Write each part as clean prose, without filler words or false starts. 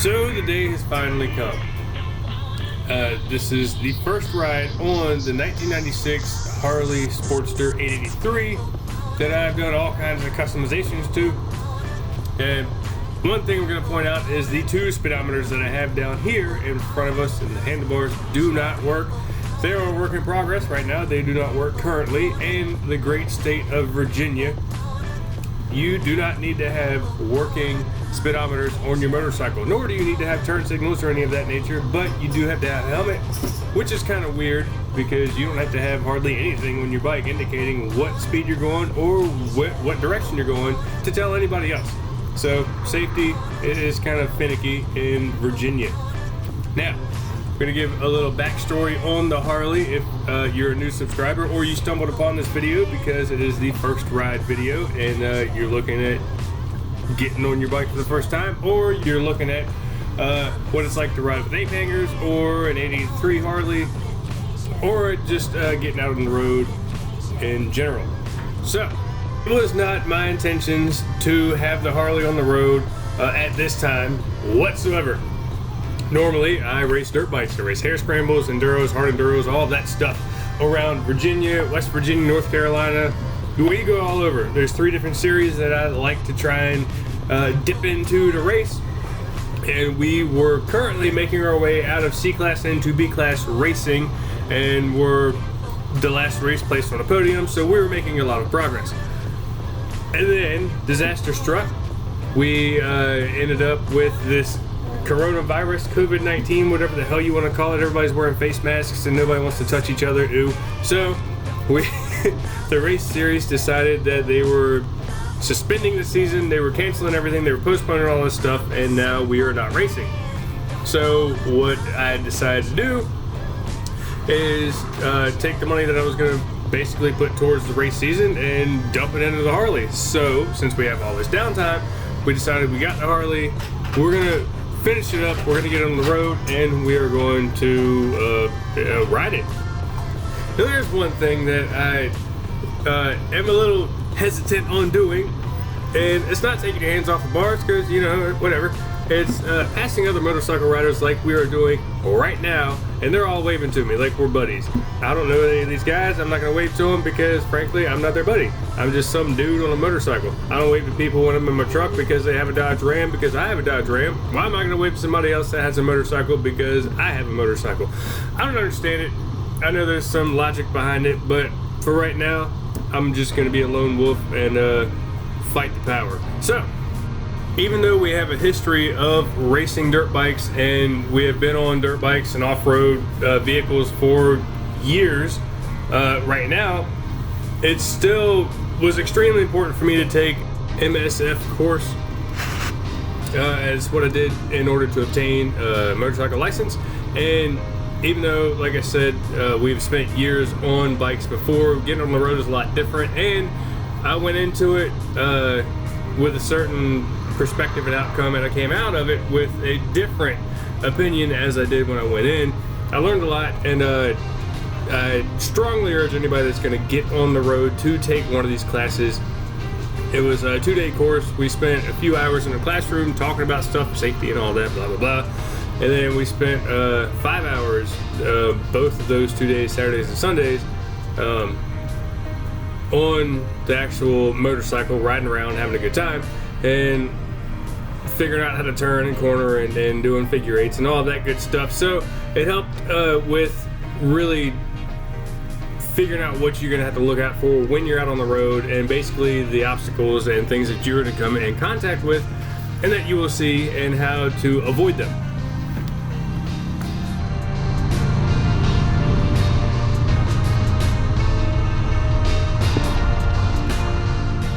So the day has finally come. This is the first ride on the 1996 Harley Sportster 883 that I've done all kinds of customizations to. And one thing we're going to point out is the two speedometers that I have down here in front of us, and the handlebars do not work. They are a work in progress right now. They do not work currently. In the great state of Virginia, you do not need to have working speedometers on your motorcycle, nor do you need to have turn signals or any of that nature, but you do have to have a helmet, which is kind of weird because you don't have to have hardly anything on your bike indicating what speed you're going or what direction you're going to tell anybody else. So safety is kind of finicky in Virginia. Now, I'm going to give a little backstory on the Harley if you're a new subscriber or you stumbled upon this video because it is the first ride video and you're looking at getting on your bike for the first time, or you're looking at what it's like to ride with ape hangers or an 83 Harley, or just getting out on the road in general. So it was not my intentions to have the Harley on the road at this time whatsoever. Normally I race dirt bikes. I race hare scrambles, enduros, hard enduros, all that stuff around Virginia, West Virginia, North Carolina. We go all over. There's 3 different series that I like to try and dip into to race, and we were currently making our way out of C-Class into B-Class racing, and we're the last race placed on a podium, so we were making a lot of progress. And then disaster struck. We ended up with this coronavirus, COVID-19, whatever the hell you want to call it. Everybody's wearing face masks and nobody wants to touch each other. Ooh. So we the race series decided that they were suspending the season, they were canceling everything, they were postponing all this stuff, and now we are not racing. So what I decided to do is take the money that I was going to basically put towards the race season and dump it into the Harley. So since we have all this downtime, we decided we got the Harley, we're going to finish it up, we're going to get on the road, and we are going to ride it. Now, there's one thing that I am a little hesitant on doing, and it's not taking your hands off the bars because, you know, whatever. It's passing other motorcycle riders like we are doing right now, and they're all waving to me like we're buddies. I don't know any of these guys. I'm not going to wave to them because, frankly, I'm not their buddy. I'm just some dude on a motorcycle. I don't wave to people when I'm in my truck because they have a Dodge Ram because I have a Dodge Ram. Why am I going to wave to somebody else that has a motorcycle because I have a motorcycle? I don't understand it. I know there's some logic behind it, but for right now, I'm just going to be a lone wolf and fight the power. So, even though we have a history of racing dirt bikes and we have been on dirt bikes and off-road vehicles for years, right now, it still was extremely important for me to take MSF course as what I did in order to obtain a motorcycle license. And even though, like I said, we've spent years on bikes before, getting on the road is a lot different, and I went into it with a certain perspective and outcome, and I came out of it with a different opinion as I did when I went in. I learned a lot, and I strongly urge anybody that's going to get on the road to take one of these classes. It was a 2-day course. We spent a few hours in the classroom talking about stuff, safety and all that, blah, blah, blah. And then we spent 5 hours, both of those 2 days, Saturdays and Sundays, on the actual motorcycle, riding around, having a good time, and figuring out how to turn and corner and doing figure eights and all that good stuff. So it helped with really figuring out what you're going to have to look out for when you're out on the road, and basically the obstacles and things that you're going to come in contact with and that you will see and how to avoid them.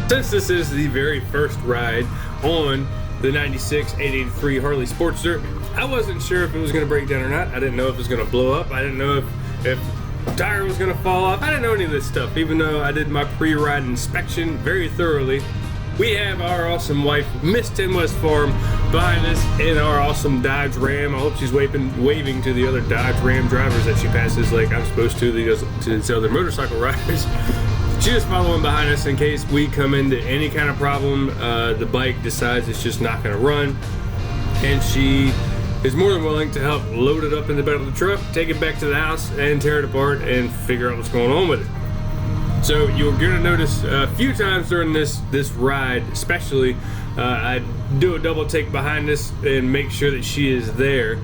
Since this is the very first ride on the 96 883 Harley Sportster, I wasn't sure if it was going to break down or not. I didn't know if it was going to blow up. I didn't know if tire was going to fall off. I didn't know any of this stuff, even though I did my pre-ride inspection very thoroughly. We have our awesome wife, Miss 10 West Farm, behind us in our awesome Dodge Ram. I hope she's waving to the other Dodge Ram drivers that she passes like I'm supposed to these other motorcycle riders. She's just following behind us in case we come into any kind of problem. The bike decides it's just not going to run. and she is more than willing to help load it up in the bed of the truck, take it back to the house, and tear it apart and figure out what's going on with it. So you're gonna notice a few times during this ride, especially, I do a double take behind this and make sure that she is there,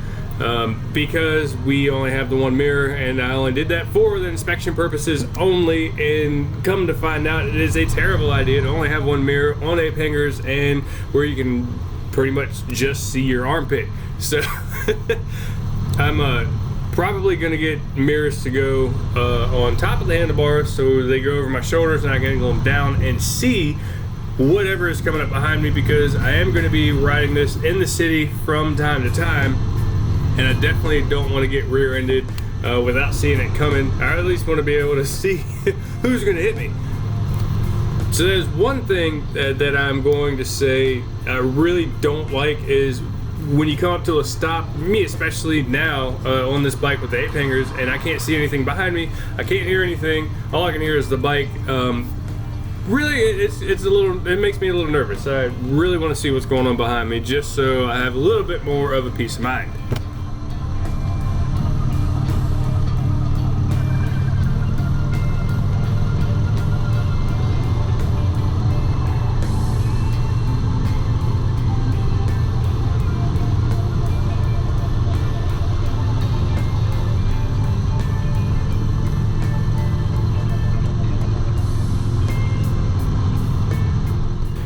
because we only have the one mirror, and I only did that for the inspection purposes only. And come to find out, it is a terrible idea to only have one mirror on ape hangers and where you can pretty much just see your armpit. So I'm probably gonna get mirrors to go on top of the handlebars so they go over my shoulders and I can angle them down and see whatever is coming up behind me, because I am going to be riding this in the city from time to time, and I definitely don't want to get rear-ended without seeing it coming. I at least want to be able to see who's going to hit me. So there's one thing that I'm going to say I really don't like is when you come up to a stop, me especially now on this bike with the ape hangers, and I can't see anything behind me, I can't hear anything, all I can hear is the bike. Really, it makes me a little nervous. I really want to see what's going on behind me, just so I have a little bit more of a peace of mind.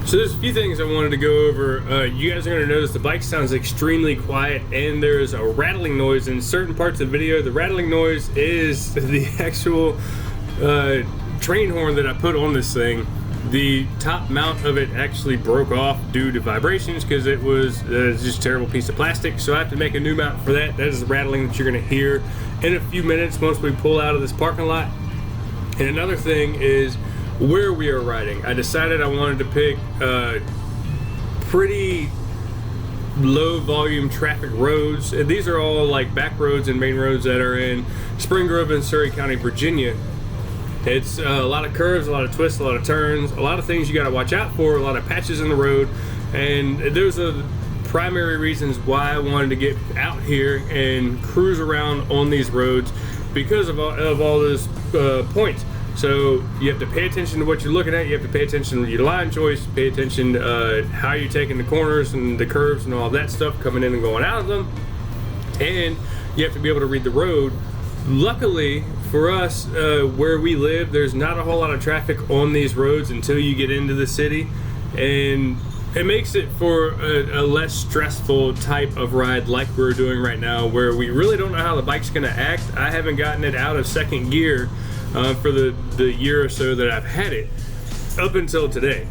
So there's a few things I wanted to go over. You guys are going to notice the bike sounds extremely quiet, and there's a rattling noise in certain parts of the video. The rattling noise is the actual train horn that I put on this thing. The top mount of it actually broke off due to vibrations because it was just a terrible piece of plastic. So I have to make a new mount for that. That is the rattling that you're going to hear in a few minutes once we pull out of this parking lot. And another thing is where we are riding. I decided I wanted to pick pretty low volume traffic roads. And these are all like back roads and main roads that are in Spring Grove and Surrey County, Virginia. It's a lot of curves, a lot of twists, a lot of turns, a lot of things you got to watch out for, a lot of patches in the road. And those are the primary reasons why I wanted to get out here and cruise around on these roads, because of all those points. So you have to pay attention to what you're looking at. You have to pay attention to your line choice, pay attention to how you're taking the corners and the curves and all that stuff, coming in and going out of them. And you have to be able to read the road. Luckily for us, where we live, there's not a whole lot of traffic on these roads until you get into the city. And it makes it for a less stressful type of ride like we're doing right now, where we really don't know how the bike's gonna act. I haven't gotten it out of second gear for the year or so that I've had it, up until today.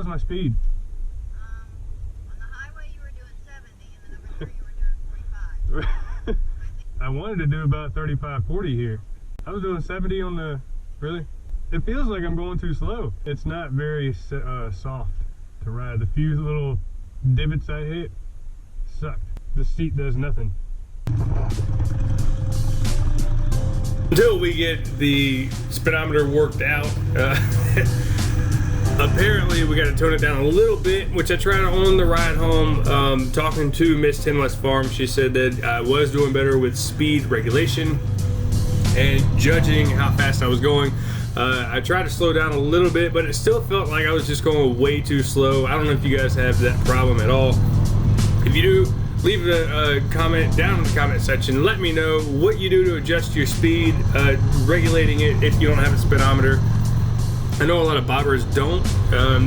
My speed. On the highway you were doing 70, and then over here you were doing 45. I wanted to do about 35, 40 here. I was doing 70 on the, really? It feels like I'm going too slow. It's not very soft to ride. The few little divots I hit sucked. The seat does nothing. Until we get the speedometer worked out. Apparently we got to tone it down a little bit, which I tried on the ride home. Talking to Miss 10 West Farm, she said that I was doing better with speed regulation and judging how fast I was going. I tried to slow down a little bit, but it still felt like I was just going way too slow. I don't know if you guys have that problem at all. If you do, leave a comment down in the comment section. Let me know what you do to adjust your speed, regulating it if you don't have a speedometer. I know a lot of bobbers don't.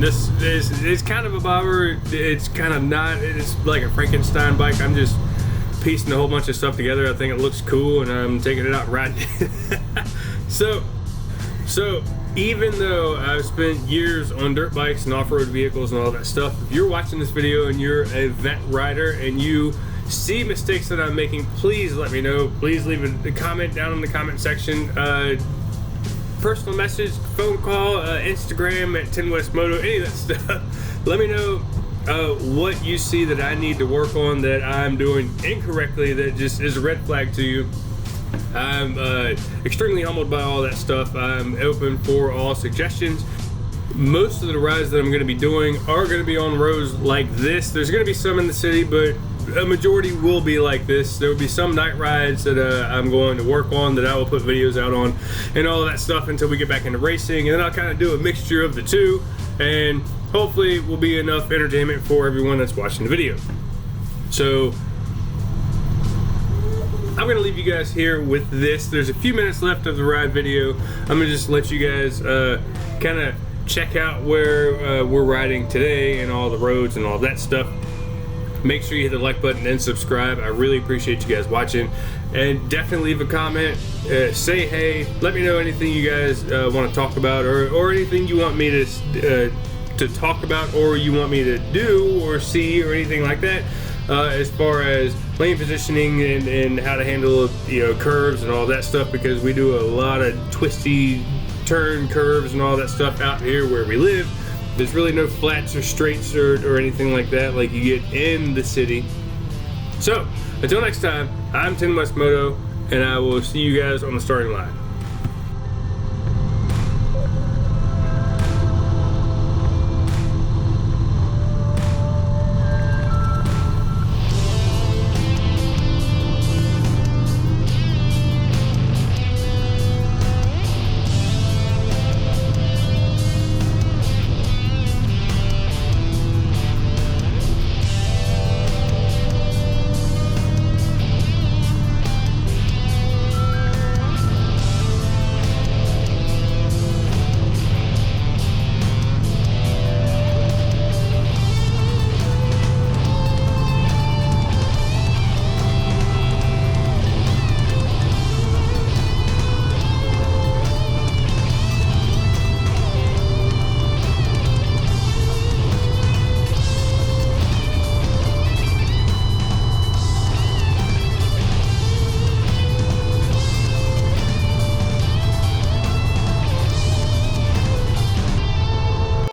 This is kind of a bobber. It's kind of not. It's like a Frankenstein bike. I'm just piecing a whole bunch of stuff together. I think it looks cool, and I'm taking it out and riding it. So even though I've spent years on dirt bikes and off-road vehicles and all that stuff, if you're watching this video and you're a vet rider and you see mistakes that I'm making, please let me know. Please leave a comment down in the comment section. Personal message, phone call, Instagram at 10westmoto, any of that stuff. Let me know what you see that I need to work on, that I'm doing incorrectly, that just is a red flag to you. I'm extremely humbled by all that stuff. I'm open for all suggestions. Most of the rides that I'm going to be doing are going to be on roads like this. There's going to be some in the city, but a majority will be like this. There will be some night rides that I'm going to work on, that I will put videos out on and all of that stuff until we get back into racing, and then I'll kind of do a mixture of the two, and hopefully will be enough entertainment for everyone that's watching the video. So I'm gonna leave you guys here with this. There's a few minutes left of the ride video. I'm gonna just let you guys kind of check out where we're riding today and all the roads and all that stuff. Make sure you hit the like button and subscribe. I really appreciate you guys watching, and definitely leave a comment. Say hey. Let me know anything you guys want to talk about, or anything you want me to talk about, or you want me to do or see, or anything like that. As far as lane positioning and how to handle, you know, curves and all that stuff, because we do a lot of twisty turn curves and all that stuff out here where we live. There's really no flats or straights or anything like that like you get in the city. So until next time, I'm 10 West Moto, and I will see you guys on the starting line.